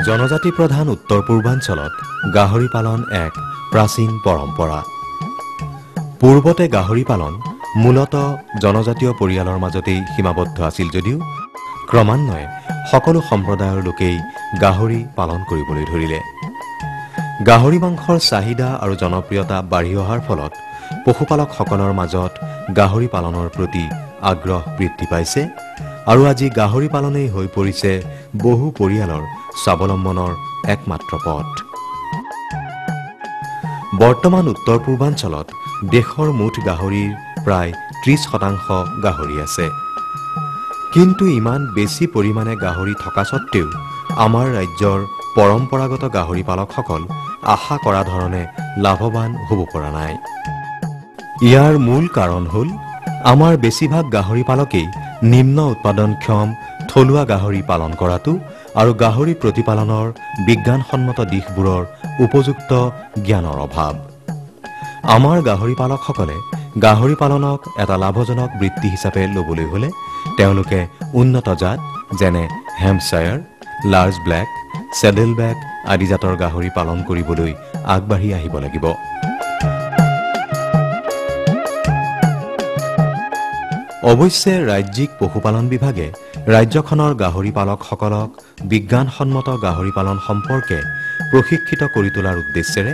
জনজাতি প্ৰধান উত্তৰ পূৰ্বাঞ্চলত গাহৰি পালন এক প্ৰাচীন পৰম্পৰা। পূৰ্বতে গাহৰি পালন মূলতঃ জনজাতীয় পৰিয়ালৰ মাজতেই সীমাবদ্ধ আছিল যদিও ক্ৰমান্বয়ে সকলো সম্প্ৰদায়ৰ লোকেই গাহৰি পালন কৰিবলৈ ধৰিলে। গাহৰি মাংসৰ চাহিদা আৰু জনপ্ৰিয়তা বাঢ়ি অহাৰ ফলত পশুপালকসকলৰ মাজত গাহৰি পালনৰ প্ৰতি আগ্ৰহ বৃদ্ধি পাইছে আৰু আজি গাহৰি পালনেই হৈ পৰিছে বহু পৰিয়ালৰ স্বাৱলম্বনৰ একমাত্ৰ পথ। বৰ্তমান উত্তৰ পূৰ্বাঞ্চলত দেশৰ মুঠ গাহৰিৰ প্ৰায় 30% গাহৰি আছে। কিন্তু ইমান বেছি পৰিমাণে গাহৰি থকা সত্ত্বেও আমাৰ ৰাজ্যৰ পৰম্পৰাগত গাহৰি পালকসকল আশা কৰা ধৰণে লাভৱান হ'ব পৰা নাই। ইয়াৰ মূল কাৰণ হ'ল আমাৰ বেছিভাগ গাহৰি পালকেই নিম্ন উৎপাদনক্ষম থলুৱা গাহৰি পালন কৰাটো আৰু গাহৰি প্ৰতিপালনৰ বিজ্ঞানসন্মত দিশবোৰৰ উপযুক্ত জ্ঞানৰ অভাৱ। আমাৰ গাহৰি পালকসকলে গাহৰি পালনক এটা লাভজনক বৃত্তি হিচাপে ল'বলৈ হ'লে তেওঁলোকে উন্নত জাত যেনে হেম্পশ্বায়াৰ, লাৰ্জ ব্লেক, চেডেল বেক আদি জাতৰ গাহৰি পালন কৰিবলৈ আগবাঢ়ি আহিব লাগিব। অৱশ্যে ৰাজ্যিক পশুপালন বিভাগে ৰাজ্যখনৰ গাহৰি পালকসকলক বিজ্ঞানসন্মত গাহৰি পালন সম্পৰ্কে প্ৰশিক্ষিত কৰি তোলাৰ উদ্দেশ্যেৰে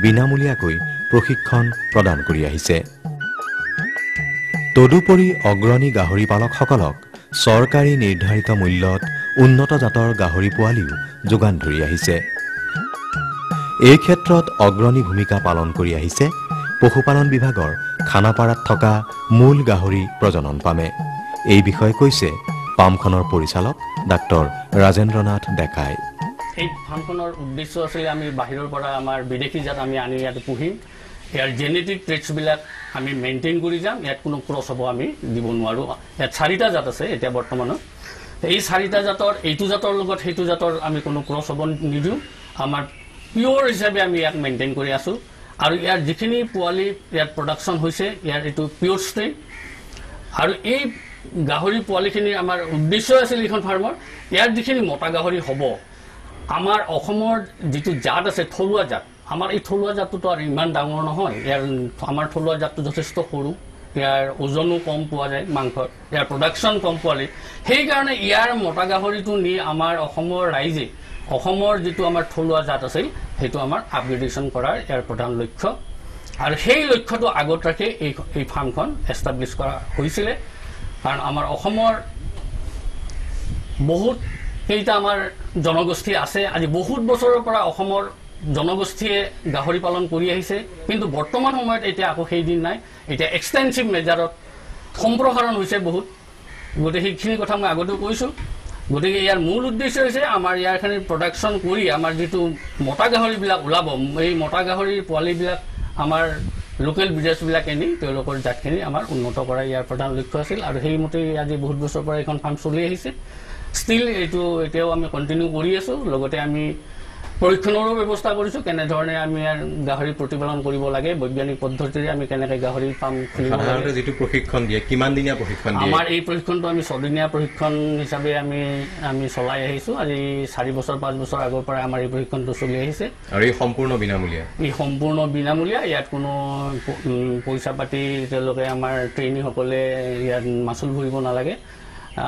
বিনামূলীয়াকৈ প্ৰশিক্ষণ প্ৰদান কৰি আহিছে। তদুপৰি অগ্ৰণী গাহৰি পালকসকলক চৰকাৰী নিৰ্ধাৰিত মূল্যত উন্নত জাতৰ গাহৰি পোৱালিও যোগান ধৰি আহিছে। এই ক্ষেত্ৰত অগ্ৰণী ভূমিকা পালন কৰি আহিছে পশুপালন বিভাগৰ খানাপাৰাত থকা মূল গাহৰি প্ৰজনন পামে। এই বিষয়ে কৈছে পামখনৰ পৰিচালক ডাক্তৰ ৰাজেন্দ্ৰনাথ ডেকাই। এই ফাৰ্মখনৰ উদ্দেশ্য আছিল আমি বাহিৰৰ পৰা আমাৰ বিদেশী জাত আমি আনি ইয়াত পুহিম, ইয়াৰ জেনেটিক ট্ৰেটছবিলাক আমি মেইনটেইন কৰি যাম, ইয়াত কোনো ক্ৰছ হ'ব আমি দিব নোৱাৰোঁ। ইয়াত 4টা জাত আছে এতিয়া বৰ্তমানত। এই 4টা জাতৰ এইটো জাতৰ লগত সেইটো জাতৰ আমি কোনো ক্ৰছ হ'ব নিদিওঁ। আমাৰ পিয়'ৰ হিচাপে আমি ইয়াক মেইনটেইন কৰি আছোঁ আৰু ইয়াৰ যিখিনি পোৱালি ইয়াত প্ৰডাকশ্যন হৈছে ইয়াৰ এইটো পিয়'ৰ ষ্ট্ৰেইন। আৰু এই গাহৰি পোৱালিখিনিৰ আমাৰ উদ্দেশ্য আছিল এইখন ফাৰ্মৰ ইয়াৰ যিখিনি মতা গাহৰি হ'ব, আমাৰ অসমৰ যিটো জাত আছে থলুৱা জাত, আমাৰ এই থলুৱা জাতটোতো আৰু ইমান ডাঙৰ নহয়। আমাৰ থলুৱা জাতটো যথেষ্ট সৰু, ইয়াৰ ওজনো কম পোৱা যায় মাংসৰ, ইয়াৰ প্ৰডাকশ্যন কম পোৱালি। সেইকাৰণে ইয়াৰ মতা গাহৰিটো নি আমাৰ অসমৰ ৰাইজে অসমৰ যিটো আমাৰ থলুৱা জাত আছিল সেইটো আমাৰ আপগ্ৰেডেশ্যন কৰাৰ ইয়াৰ প্ৰধান লক্ষ্য। আৰু সেই লক্ষ্যটো আগত ৰাখি এই ফাৰ্মখন এষ্টাব্লিছ কৰা হৈছিলে। কাৰণ আমাৰ অসমৰ বহুত কেইটা আমাৰ জনগোষ্ঠী আছে। আজি বহুত বছৰৰ পৰা অসমৰ জনগোষ্ঠীয়ে গাহৰি পালন কৰি আহিছে, কিন্তু বৰ্তমান সময়ত এতিয়া আকৌ সেই দিন নাই। এতিয়া এক্সটেনচিভ মেজাৰত সম্প্ৰসাৰণ হৈছে বহুত। গতিকে সেইখিনি কথা মই আগতেও কৈছোঁ। গতিকে ইয়াৰ মূল উদ্দেশ্য হৈছে আমাৰ ইয়াৰখিনি প্ৰডাকশ্যন কৰি আমাৰ যিটো মতা গাহৰিবিলাক ওলাব, এই মতা গাহৰিৰ পোৱালিবিলাক আমাৰ লোকেল ব্ৰিডাৰ্ছবিলাকে নি তেওঁলোকৰ জাতখিনি আমাৰ উন্নত কৰা ইয়াৰ প্ৰধান লক্ষ্য আছিল। আৰু সেইমতে আজি বহুত বছৰৰ পৰা এইখন ফাৰ্ম চলি আহিছে। ষ্টিল এইটো এতিয়াও আমি কণ্টিনিউ কৰি আছোঁ। লগতে আমি প্ৰশিক্ষণৰো ব্যৱস্থা কৰিছোঁ, কেনেধৰণে আমি ইয়াৰ গাহৰি প্ৰতিপালন কৰিব লাগে, বৈজ্ঞানিক পদ্ধতিৰে আমি কেনেকৈ গাহৰি ফাৰ্ম খুলিব লাগে। যিটো প্ৰশিক্ষণ দিয়ে কিমান দিনীয়া প্ৰশিক্ষণ দিয়ে? আমাৰ এই প্ৰশিক্ষণটো আমি 6 দিনীয়া প্ৰশিক্ষণ হিচাপে আমি চলাই আহিছোঁ। আজি 4 বছৰ 5 বছৰ আগৰ পৰাই আমাৰ এই প্ৰশিক্ষণটো চলি আহিছে। আৰু এই সম্পূৰ্ণ বিনামূলীয়া? এই সম্পূৰ্ণ বিনামূলীয়া। ইয়াত কোনো পইচা পাতি তেওঁলোকে আমাৰ ট্ৰেইনীসকলে ইয়াত মাচুল ভৰিব নালাগে।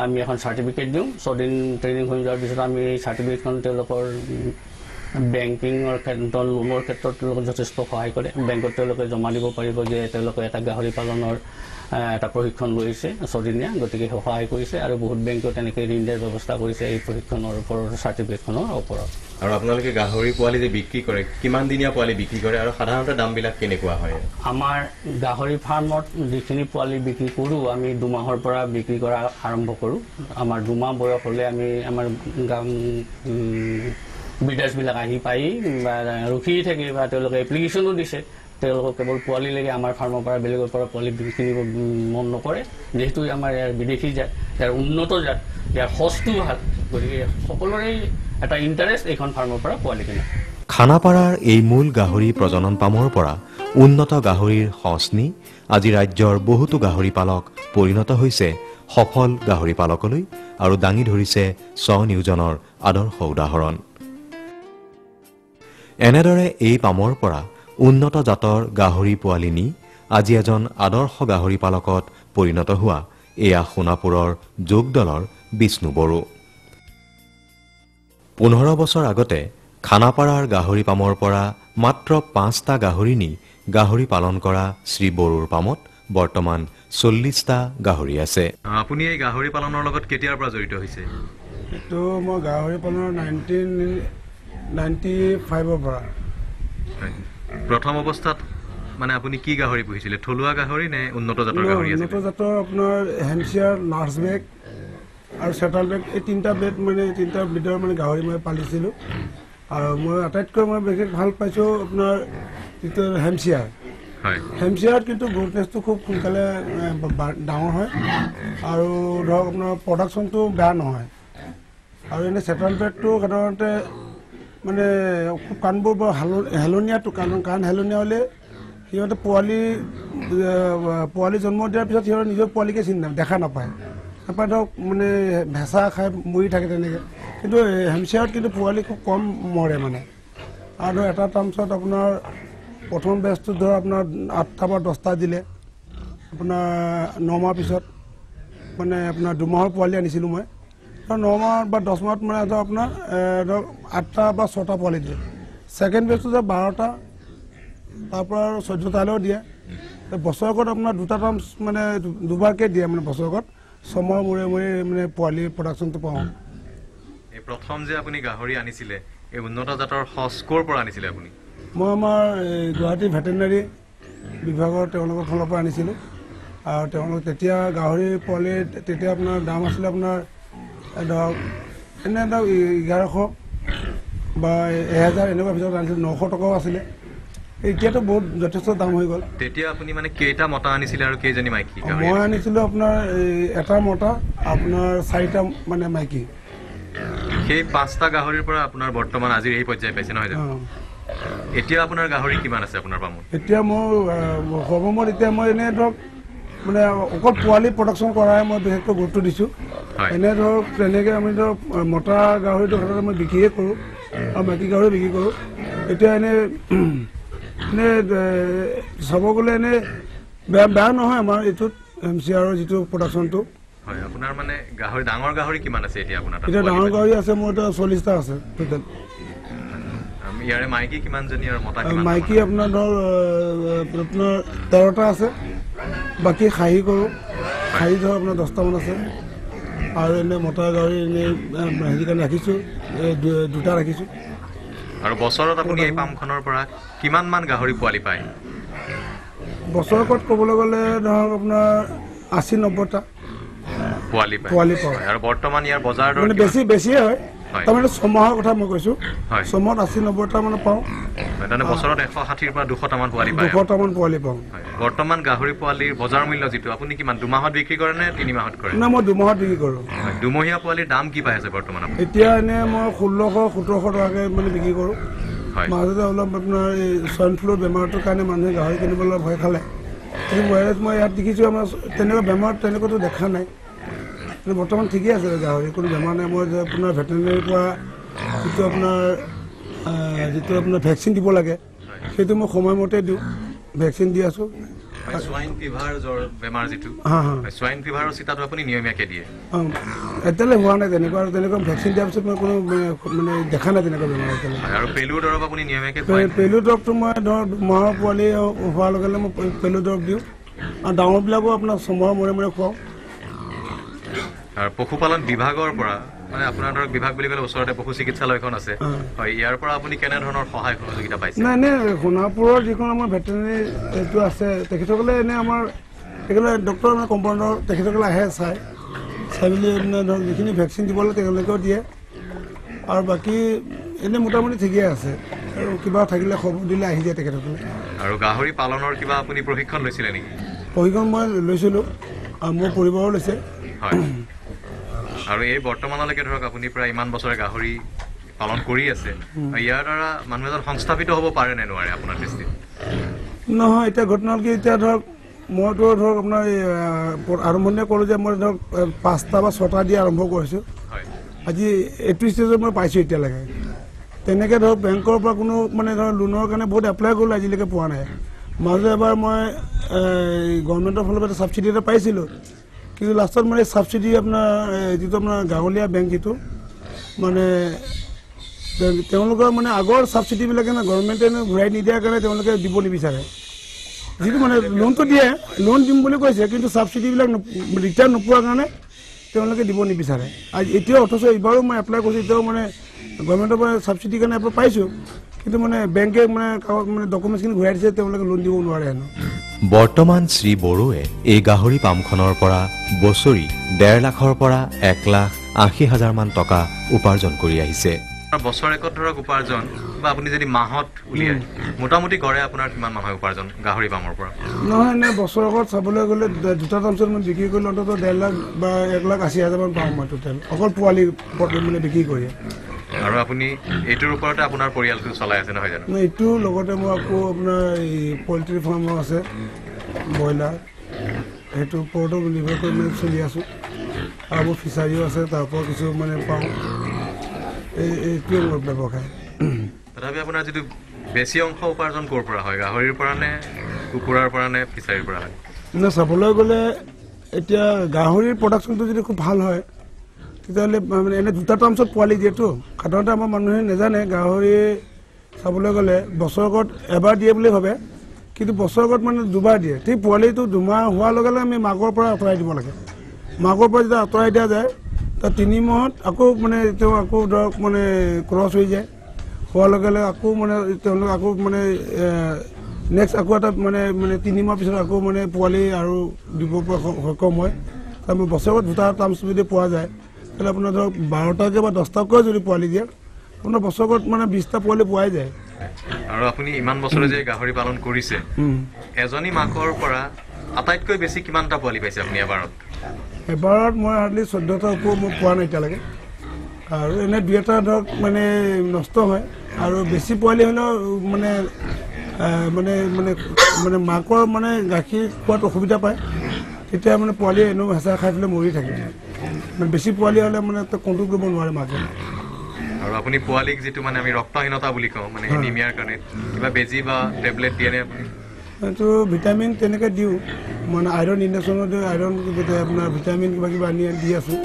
আমি এখন চাৰ্টিফিকেট দিওঁ। 6 দিন ট্ৰেইনিং হৈ যোৱাৰ পিছত আমি এই চাৰ্টিফিকেটখন তেওঁলোকৰ বেংকিঙৰ ক্ষেত্ৰত, লোনৰ ক্ষেত্ৰত তেওঁলোকে যথেষ্ট সহায় কৰে। বেংকত তেওঁলোকে জমা দিব পাৰিব যে তেওঁলোকে এটা গাহৰি পালনৰ এটা প্ৰশিক্ষণ লৈছে 6 দিনীয়া, গতিকে সহায় কৰিছে। আৰু বহুত বেংকত তেনেকৈ ঋণ দিয়াৰ ব্যৱস্থা কৰিছে এই প্ৰশিক্ষণৰ ওপৰত, চাৰ্টিফিকেটখনৰ ওপৰত। আৰু আপোনালোকে গাহৰি পোৱালি যে বিক্ৰী কৰে, কিমান দিনীয়া পোৱালি বিক্ৰী কৰে আৰু সাধাৰণতে দামবিলাক কেনেকুৱা হয়? আমাৰ গাহৰি ফাৰ্মত যিখিনি পোৱালি বিক্ৰী কৰোঁ আমি 2 মাহৰ পৰা বিক্ৰী কৰা আৰম্ভ কৰোঁ। আমাৰ 2 মাহ বয়স হ'লে আমি আমাৰ ব্ৰিডাৰ্ছবিলাক আহি পাই বা ৰখি থাকে বা তেওঁলোকে এপ্লিকেশ্যনো দিছে। তেওঁলোকক কেৱল পোৱালি লাগে, আমাৰ ফাৰ্মৰ পৰা বেলেগৰ পৰা পোৱালি কিনিব মন নকৰে। যিহেতু আমাৰ ইয়াৰ বিদেশী জাত, ইয়াৰ উন্নত জাত, ইয়াৰ সঁচটো ভাল, গতিকে সকলোৰে এটা ইণ্টাৰেষ্ট এইখন ফাৰ্মৰ পৰা পোৱালি কিনা। খানাপাৰাৰ এই মূল গাহৰি প্ৰজনন পামৰ পৰা উন্নত গাহৰিৰ সঁচ নি আজি ৰাজ্যৰ বহুতো গাহৰি পালক পৰিণত হৈছে সফল গাহৰি পালকলৈ আৰু দাঙি ধৰিছে স্বনিয়োজনৰ আদৰ্শ উদাহৰণ। এনেদৰে এই পামৰ পৰা উন্নত জাতৰ গাহৰি পোৱালি নি আজি এজন আদৰ্শ গাহৰি পালকত পৰিণত হোৱা এয়া সোণাপুৰৰ যোগদলৰ বিষ্ণু বড়ো। 15 বছৰ আগতে খানাপাৰাৰ গাহৰি পামৰ পৰা মাত্ৰ 5টা গাহৰি নি গাহৰি পালন কৰা শ্ৰী বড়োৰ পামত বৰ্তমান 40টা গাহৰি আছে। আপুনি এই গাহৰি পালনৰ লগত কেতিয়াৰ পৰা জড়িত হৈছে? এইটো মই গাহৰি পালনৰ 1995 পৰা। প্ৰথম অৱস্থাত মানে আপুনি কি গাহৰি পুহিছিলে? থলুৱা গাহৰি নে উন্নত জাতৰ গাহৰি আছিল? উন্নত জাতৰ আপোনাৰ হেমচিয়াৰ, লাৰ্জ বেগ আৰু চেটাল বেগ, এই 3টা বেড মানে 3টা ব্ৰিডৰ মানে গাহৰি মই পালিছিলোঁ। আৰু মই আটাইতকৈ মই বিশেষ ভাল পাইছোঁ আপোনাৰ যিটো হেমচিয়াৰ। হেমচিয়াৰত কিন্তু গ্ৰোথনেছটো খুব সোনকালে ডাঙৰ হয় আৰু ধৰক আপোনাৰ প্ৰডাকশ্যনটো বেয়া নহয়। আৰু এনে চেটাল বেগটো সাধাৰণতে মানে খুব কাণবোৰ বৰ হেলনীয়াটো কাণ হেলনীয়া হ'লে সিহঁতে পোৱালি জন্ম দিয়াৰ পিছত সিহঁতে নিজৰ পোৱালিকে চিনি দেখা নাপায় ধৰক মানে ভেঁচা খাই মৰি থাকে তেনেকৈ। কিন্তু হেমচিয়াৰত কিন্তু পোৱালি খুব কম মৰে মানে। আৰু ধৰক এটা টাৰ্মছত আপোনাৰ প্ৰথম বেচটো ধৰক আপোনাৰ 8টা বা 10টা দিলে আপোনাৰ 9 মাহৰ পিছত মানে আপোনাৰ 2 মাহৰ পোৱালি আনিছিলোঁ মই। 9 মাহ বা 10 মাহত মানে ধৰক আপোনাৰ ধৰক 8টা বা 6টা পোৱালি দিয়ে। ছেকেণ্ড বেচটো ধৰক 12টা, তাৰপৰা আৰু 14টালৈও দিয়ে। বছৰেকত আপোনাৰ 2টা টাৰ্মছ মানে দুবাৰকৈ দিয়ে মানে বছৰেকত 6 মাহৰ মূৰে মূৰে মানে পোৱালি প্ৰডাকশ্যনটো পাওঁ। এই প্ৰথম যে আপুনি গাহৰি আনিছিলে এই উন্নত জাতৰ সঁচ ক'ৰ পৰা আনিছিলে আপুনি? মই আমাৰ গুৱাহাটী ভেটেৰিনাৰী বিভাগৰ তেওঁলোকৰ ফালৰ পৰা আনিছিলোঁ। আৰু তেওঁলোক তেতিয়া গাহৰি পোৱালি তেতিয়া আপোনাৰ দাম আছিলে আপোনাৰ ধৰক এনে ধৰক 1100 বা 1000 এনেকুৱা ভিতৰত আনিছিলোঁ। 900 টকাও আছিলে। এতিয়াতো বহুত যথেষ্ট দাম হৈ গ'ল। তেতিয়া আপুনি মানে কেইটা মতা আনিছিলে আৰু কেইজনী মাইকী? মই আনিছিলোঁ আপোনাৰ এটা মতা আপোনাৰ 4টা মানে মাইকী। সেই 5টা গাহৰিৰ পৰা আপোনাৰ বৰ্তমান আজিৰ এই পৰ্যায় পাইছে নহয় জানো? এতিয়া আপোনাৰ গাহৰি কিমান আছে আপোনাৰ পামত? এতিয়া মোৰ সৰ্বমুঠ এতিয়া মই এনেই ধৰক মানে অকল পোৱালি প্ৰডাকশ্যন কৰাই মই বিশেষকৈ গুৰুত্ব দিছোঁ। এনে ধৰক তেনেকৈ আমি ধৰক মতা গাহৰিটো সাধাৰণতে মই বিক্ৰীয়ে কৰোঁ আৰু মাইকী গাহৰি বিক্ৰী কৰোঁ। এতিয়া এনেই চাব গ'লে এনেই বেয়া নহয় আমাৰ এইটোত হেমচিয়াৰৰ যিটো প্ৰডাকশ্যনটো। হয়, আপোনাৰ মানে গাহৰি ডাঙৰ গাহৰি কিমান আছে এতিয়া আপোনাৰ তাত? এতিয়া ডাঙৰ গাহৰি আছে মোৰ এতিয়া 40টা আছে টোটেল। ইয়াৰে মাইকী কিমানজনী আৰু মতা কিমান? মাইকী আপোনাৰ ধৰ আপোনাৰ 13টা আছে। বাকী খাহী কৰোঁ। খাহী ধৰ আপোনাৰ 10টামান আছে। আৰু এনেই মতা গাহৰি এনেই হেৰি কাৰণে ৰাখিছোঁ 2টা ৰাখিছোঁ। আৰু বছৰত আপুনি এই পামখনৰ পৰা কিমান মান গাহৰি পোৱালি পায়? বছৰেকত ক'বলৈ গ'লে ধৰক আপোনাৰ 80-90টা পোৱালি পায়। আৰু বৰ্তমান ইয়াৰ বজাৰ দৰ মানে বেছিয়ে হয়। তাৰমানে 6 মাহৰ কথা মই কৈছোঁ। 6 মাহত 80-90টা মানে পাওঁ। মানে বছৰত 160ৰ পৰা 200টামান পোৱালি পায়। 200টামান পোৱালি পাওঁ। বৰ্তমান গাহৰি পোৱালিৰ বজাৰ মূল্য যিটো আপুনি কিমান 2 মাহত বিক্ৰী কৰে নে 3 মাহত কৰে? না মই 2 মাহত বিক্ৰী কৰোঁ। 2 মহীয়া পোৱালিৰ দাম কি পাই আছে বৰ্তমান? এতিয়া এনেই মই 1600-1700 টকাকৈ মানে বিক্ৰী কৰোঁ। মাজতে অলপ আপোনাৰ এই সোৱাইন ফ্লু বেমাৰটোৰ কাৰণে মানুহে গাহৰি কিনিবলৈ ভয় খালে। কিন্তু মই ইয়াত দেখিছোঁ আমাৰ তেনেকুৱা বেমাৰ তেনেকুৱাতো দেখা নাই। বৰ্তমান ঠিকেই আছে গাহৰি, কোনো বেমাৰ নাই। মই আপোনাৰ ভেটেৰিনেৰীৰ পৰা যিটো আপোনাৰ ভেকচিন দিব লাগে সেইটো মই সময়মতে দিওঁ, ভেকচিন দি আছোঁ। সোৱাইন ফিভাৰ জ্বৰ বেমাৰ যিটো সোৱাইন ফিভাৰৰ চিটাটো আপুনি নিয়মীয়াকৈ দিয়ে? এতিয়ালৈ হোৱা নাই তেনেকুৱা। আৰু তেনেকুৱা ভেকচিন দিয়াৰ পিছত মই কোনো মানে দেখা নাই তেনেকুৱা বেমাৰ এতিয়ালৈ। আৰু পেলু দৰৱ আপুনি নিয়মীয়াকৈ? পেলু দৰৱটো মই ধৰ 2 মাহৰ পোৱালি হোৱাৰ লগে লগে মই পেলু দৰৱ দিওঁ। আৰু ডাঙৰবিলাকো আপোনাৰ 6 মাহৰ মূৰে মূৰে খুৱাওঁ। আৰু পশুপালন বিভাগৰ পৰা মানে আপোনাৰ ধৰক বিভাগ বুলি ক'লে ওচৰতে পশু চিকিৎসালয়খন আছে, হয়, ইয়াৰ পৰা আপুনি কেনেধৰণৰ সহায় সহযোগিতা পাইছে? নাই, এনেই সোণাপুৰৰ যিখন আমাৰ ভেটেৰিনেৰী এইটো আছে তেখেতসকলে এনেই আমাৰ তেখেতসকলে ডক্টৰ মানে কম্পাউণ্ডৰ তেখেতসকলে আহে চাই মেলি মানে ধৰক যিখিনি ভেকচিন দিবলৈ তেওঁলোকেও দিয়ে। আৰু বাকী এনেই মোটামুটি ঠিকেই আছে। আৰু কিবা থাকিলে খবৰ দিলে আহি যায় তেখেতসকলে। আৰু গাহৰি পালনৰ কিবা আপুনি প্ৰশিক্ষণ লৈছিলে নেকি? প্ৰশিক্ষণ মই লৈছিলোঁ আৰু মোৰ পৰিবাৰো লৈছে। হয়। আৰু এই বৰ্তমানলৈকে ধৰক আপুনি প্ৰায় ইমান বছৰে গাহৰি পালন কৰি আছে, ইয়াৰ দ্বাৰা মানুহ এজন সংস্থাপিত হ'ব পাৰে নে নোৱাৰে আপোনাৰ দৃষ্টিত? নহয়, এতিয়া ঘটনা হ'ল কি, এতিয়া ধৰক মইতো ধৰক আপোনাৰ আৰম্ভণিয়ে ক'লোঁ যে মই ধৰক 5টা বা 6টা দি আৰম্ভ কৰিছোঁ। আজি 80 ষ্টেজত মই পাইছোঁ এতিয়ালৈকে। তেনেকৈ ধৰক বেংকৰ পৰা কোনো মানে ধৰক লোনৰ কাৰণে বহুত এপ্লাই কৰিলোঁ, আজিলৈকে পোৱা নাই। মাজতে এবাৰ মই গভৰ্ণমেণ্টৰ ফালৰ পৰা ছাবচিডি এটা পাইছিলোঁ, কিন্তু লাষ্টত মানে ছাবচিডি আপোনাৰ যিটো আপোনাৰ গাঁৱলীয়া বেংক যিটো মানে তেওঁলোকৰ মানে আগৰ ছাবচিডিবিলাকে গভৰ্ণমেণ্টে ঘূৰাই নিদিয়াৰ কাৰণে তেওঁলোকে দিব নিবিচাৰে। যিটো মানে লোনটো দিয়ে, লোন দিম বুলি কৈছে, কিন্তু ছাবচিডিবিলাক ৰিটাৰ্ণ নোপোৱাৰ কাৰণে তেওঁলোকে দিব নিবিচাৰে। এতিয়াও অথচ এইবাৰো মই এপ্লাই কৰিছোঁ, এতিয়াও মানে গভৰ্ণমেণ্টৰ পৰা ছাবচিডিৰ কাৰণে এপ্লাই পাইছোঁ, কিন্তু মানে বেংকে মানে ডকুমেণ্টছখিনি ঘূৰাই দিছে, তেওঁলোকে লোন দিব নোৱাৰে হেনো। বৰ্তমান শ্ৰী বড়োৱে এই গাহৰি পামখনৰ পৰা বছৰি 1.5 লাখৰ পৰা 1,80,000 মান টকা উপাৰ্জন কৰি আহিছে। বছৰেকত ধৰক উপাৰ্জন বা আপুনি যদি মাহত উলিয়ায় মোটামুটি গড়ে আপোনাৰ কিমান মান হয় উপাৰ্জন গাহৰি পামৰ পৰা? নহয়, এনে বছৰেকত চাবলৈ গ'লে দুটা টাইমছত মই বিক্ৰী কৰিলে অন্ততঃ 1.5 লাখ বা 1,80,000 মান পাওঁ মই টোটেল, অকল পোৱালি মানে বিক্ৰী কৰি। আৰু আপুনি এইটোৰ ওপৰতে আপোনাৰ পৰিয়ালটো চলাই আছে নহয় জানো? এইটোৰ লগতে মই আকৌ আপোনাৰ এই পল্ট্ৰি ফাৰ্মো আছে, ব্ৰইলাৰ, সেইটোৰ ওপৰতো নিৰ্ভৰ কৰি মানে চলি আছোঁ। আৰু মোৰ ফিচাৰীও আছে, তাৰ পৰা কিছু মানে পাওঁ। এইটোৱে মোৰ ব্যৱসায়। তথাপি আপোনাৰ যিটো বেছি অংশ উপাৰ্জন ক'ৰ পৰা হয়, গাহৰিৰ পৰা নে কুকুৰাৰ পৰা নে ফিচাৰীৰ পৰা হয়? চাবলৈ গ'লে এতিয়া গাহৰিৰ প্ৰডাকশ্যনটো যদি খুব ভাল হয় তেতিয়াহ'লে মানে এনে দুটা টাৰ্মছত পোৱালি দিয়েতো। সাধাৰণতে আমাৰ মানুহে নাজানে গাহৰি চাবলৈ গ'লে বছৰেকত এবাৰ দিয়ে বুলি ভাবে, কিন্তু বছৰেকত মানে 2বাৰ দিয়ে। ঠিক পোৱালিটো 2 মাহ হোৱাৰ লগে লগে আমি মাকৰ পৰা আঁতৰাই দিব লাগে। মাকৰ পৰা যেতিয়া আঁতৰাই দিয়া যায় তাত 3 মাহত আকৌ মানে তেওঁ আকৌ ধৰক মানে ক্ৰছ হৈ যায়, হোৱাৰ লগে লগে আকৌ মানে তেওঁলোক আকৌ মানে নেক্সট আকৌ এটা মানে 3 মাহ পিছত আকৌ মানে পোৱালি আৰু দিব পৰা সক্ষম হয়। তাৰমানে বছৰেকত 2টা টাৰ্মছ যদি পোৱা যায় তাহলে আপোনাৰ ধৰক 12টাকৈ বা 10টাকৈ যদি পোৱালি দিয়ে আপোনাৰ বছৰেকত মানে 20টা পোৱালি পোৱাই যায়। আৰু আপুনি ইমান বছৰে যে গাহৰি পালন কৰিছে, এজনী মাকৰ পৰা আটাইতকৈ বেছি কিমানটা পোৱালি পাইছে আপুনি এবাৰত? এবাৰত মই হাৰ্ডলি 14টা ওপৰ মই পোৱা নাই এতিয়ালৈকে, আৰু এনে 2এটা ধৰক মানে নষ্ট হয়, আৰু বেছি পোৱালি হ'লেও মানে মানে মানে মানে মাকৰ মানে গাখীৰ খোৱাত অসুবিধা পায়, তেতিয়া মানে পোৱালি এনেও হেঁচা খাই পেলাই মৰি থাকে। মানে বেছি পোৱালি হ'লে মানে কণ্ট্ৰল কৰিব নোৱাৰে মাকে। আৰু আপুনি পোৱালিক যিটো মানে আমি ৰক্তহীনতা বুলি কওঁ, মানে এনিমিয়াৰ কাৰণে কিবা বেজি বা টেবলেট দিয়ে নে আপুনি? এইটো ভিটামিন তেনেকৈ দিওঁ, মানে আইৰণ ইনজেকশ্যনো দিওঁ, আইৰণ আপোনাৰ ভিটামিন কিবা কিবা আনি দি আছোঁ।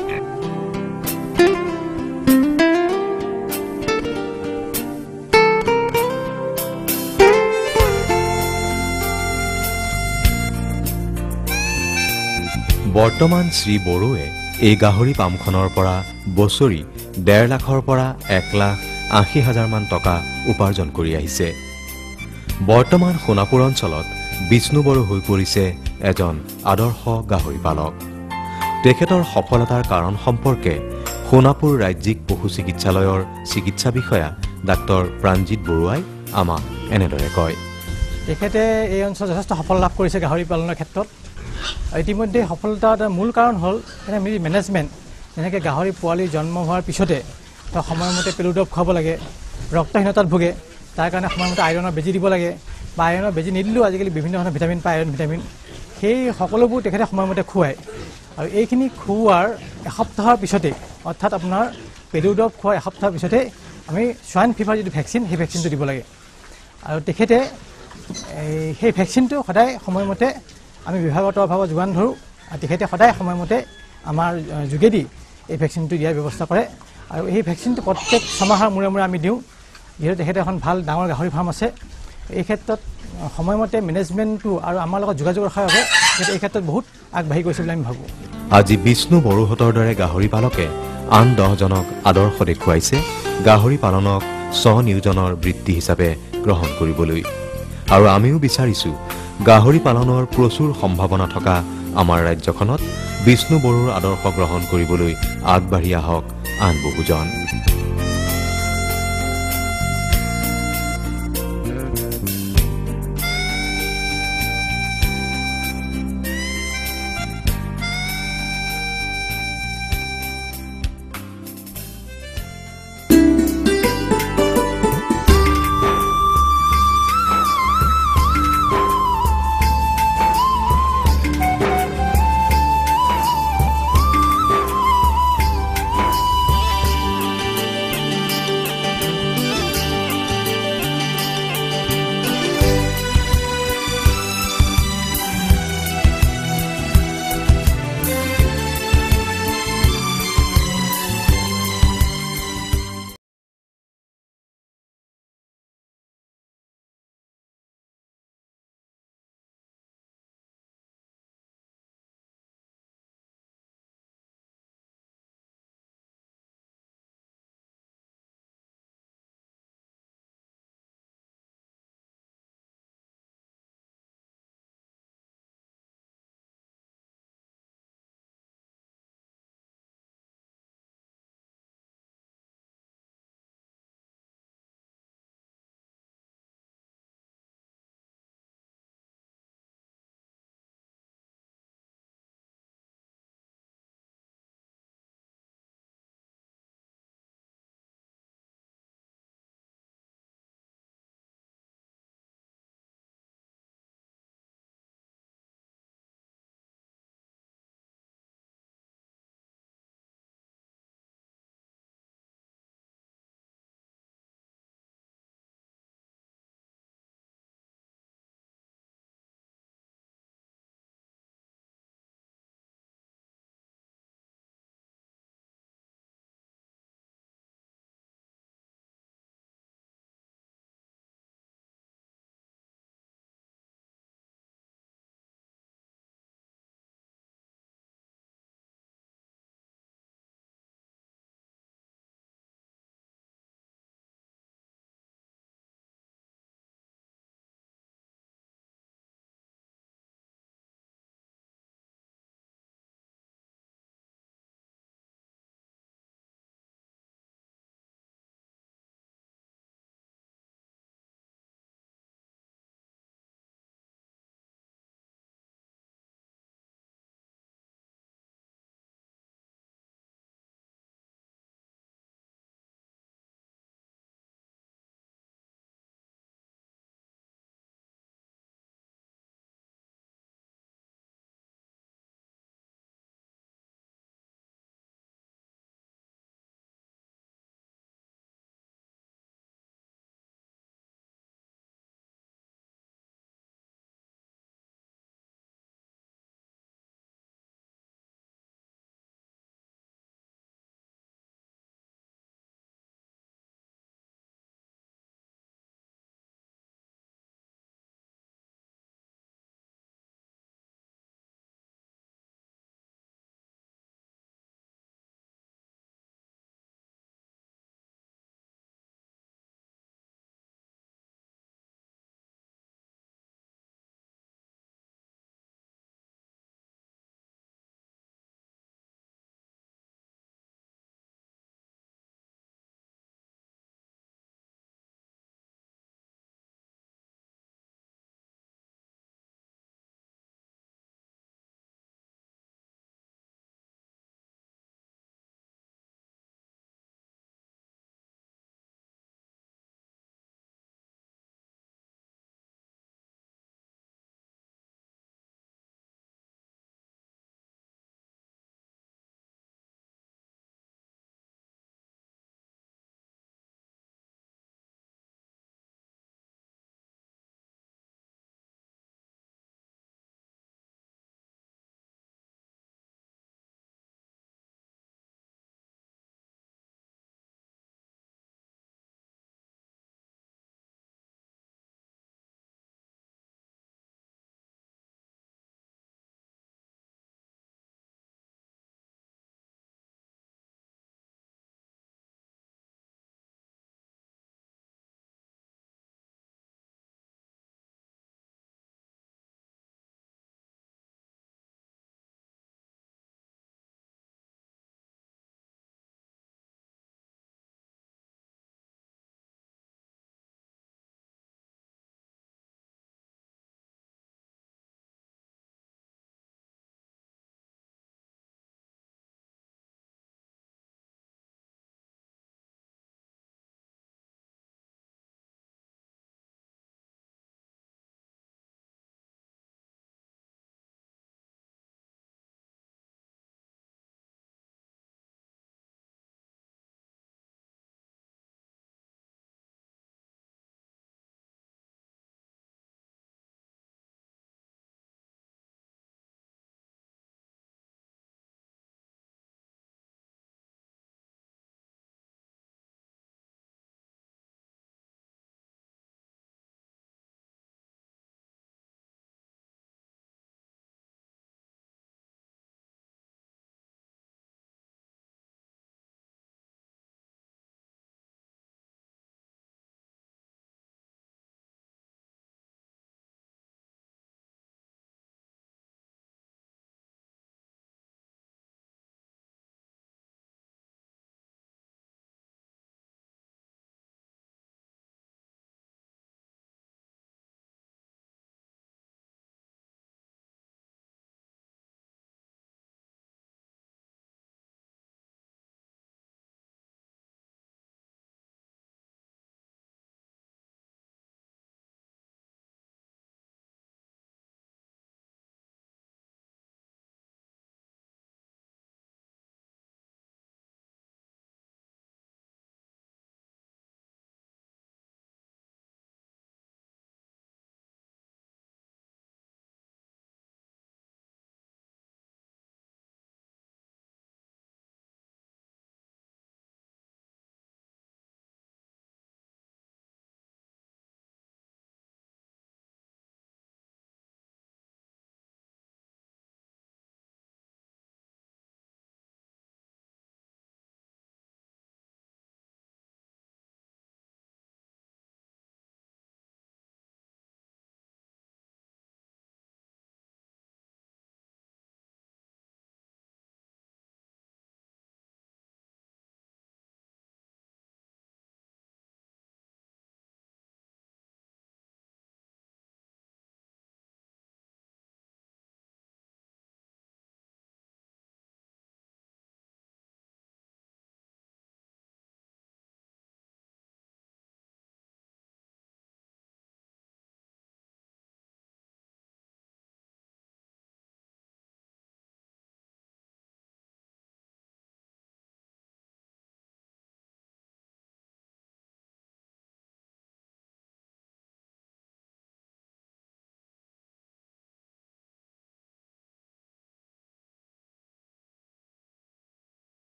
বৰ্তমান শ্ৰী বড়োৱে এই গাহৰি পামখনৰ পৰা বছৰি 1.5 লাখৰ পৰা 1,80,000 মান টকা উপাৰ্জন কৰি আহিছে। বৰ্তমান সোণাপুৰ অঞ্চলত বিষ্ণু বড়ো হৈ পৰিছে এজন আদৰ্শ গাহৰি পালক। তেখেতৰ সফলতাৰ কাৰণ সম্পৰ্কে সোণাপুৰ ৰাজ্যিক পশু চিকিৎসালয়ৰ চিকিৎসা বিষয়া ডাক্তৰ প্ৰাণজিৎ বৰুৱাই আমাক এনেদৰে কয়। তেখেতে এই অঞ্চলত যথেষ্ট সফল লাভ কৰিছে গাহৰি পালনৰ ক্ষেত্ৰত। ইতিমধ্যে সফলতাৰ মূল কাৰণ হ'ল মেনেজমেণ্ট। যেনেকৈ গাহৰি পোৱালি জন্ম হোৱাৰ পিছতে তেওঁ সময়মতে পেলুডব খুৱাব লাগে, ৰক্তহীনতাত ভোগে, তাৰ কাৰণে সময়মতে আইৰণৰ বেজী দিব লাগে, বা আইৰণৰ বেজী নিদিলেও আজিকালি বিভিন্ন ধৰণৰ ভিটামিন পায়, আইৰণ ভিটামিন, সেই সকলোবোৰ তেখেতে সময়মতে খুৱায়। আৰু এইখিনি খুওৱাৰ এসপ্তাহৰ পিছতেই, অৰ্থাৎ আপোনাৰ পেলুডব খোৱাৰ এসপ্তাহৰ পিছতেই আমি সোৱাইন ফিভাৰ যিটো ভেকচিন, সেই ভেকচিনটো দিব লাগে। আৰু তেখেতে সেই ভেকচিনটো সদায় সময়মতে আমি বিভাগৰ তৰফৰ যোগান ধৰোঁ, আৰু তেখেতে সদায় সময়মতে আমাৰ যোগেদি এই ভেকচিনটো দিয়াৰ ব্যৱস্থা কৰে। আৰু এই ভেকচিনটো প্ৰত্যেক 6 মাহৰ মূৰে মূৰে আমি দিওঁ, যিহেতু তেখেতে এখন ভাল ডাঙৰ গাহৰি ফাৰ্ম আছে। এই ক্ষেত্ৰত সময়মতে মেনেজমেণ্টটো আৰু আমাৰ লগত যোগাযোগ ৰখাৰ বাবে তেখেতে এই ক্ষেত্ৰত বহুত আগবাঢ়ি গৈছে বুলি আমি ভাবোঁ। আজি বিষ্ণু বড়োহঁতৰ দৰে গাহৰি পালকে আন 10জনক আদৰ্শ দেখুৱাইছে গাহৰি পালনক স্বনিয়োজনৰ বৃত্তি হিচাপে গ্ৰহণ কৰিবলৈ। আৰু আমিও বিচাৰিছোঁ গাহৰি পালনৰ প্ৰচুৰ সম্ভাৱনা থকা আমাৰ ৰাজ্যখনত বিষ্ণু বড়োৰ আদৰ্শ গ্ৰহণ কৰিবলৈ আগবাঢ়ি আহক আন বহুজন।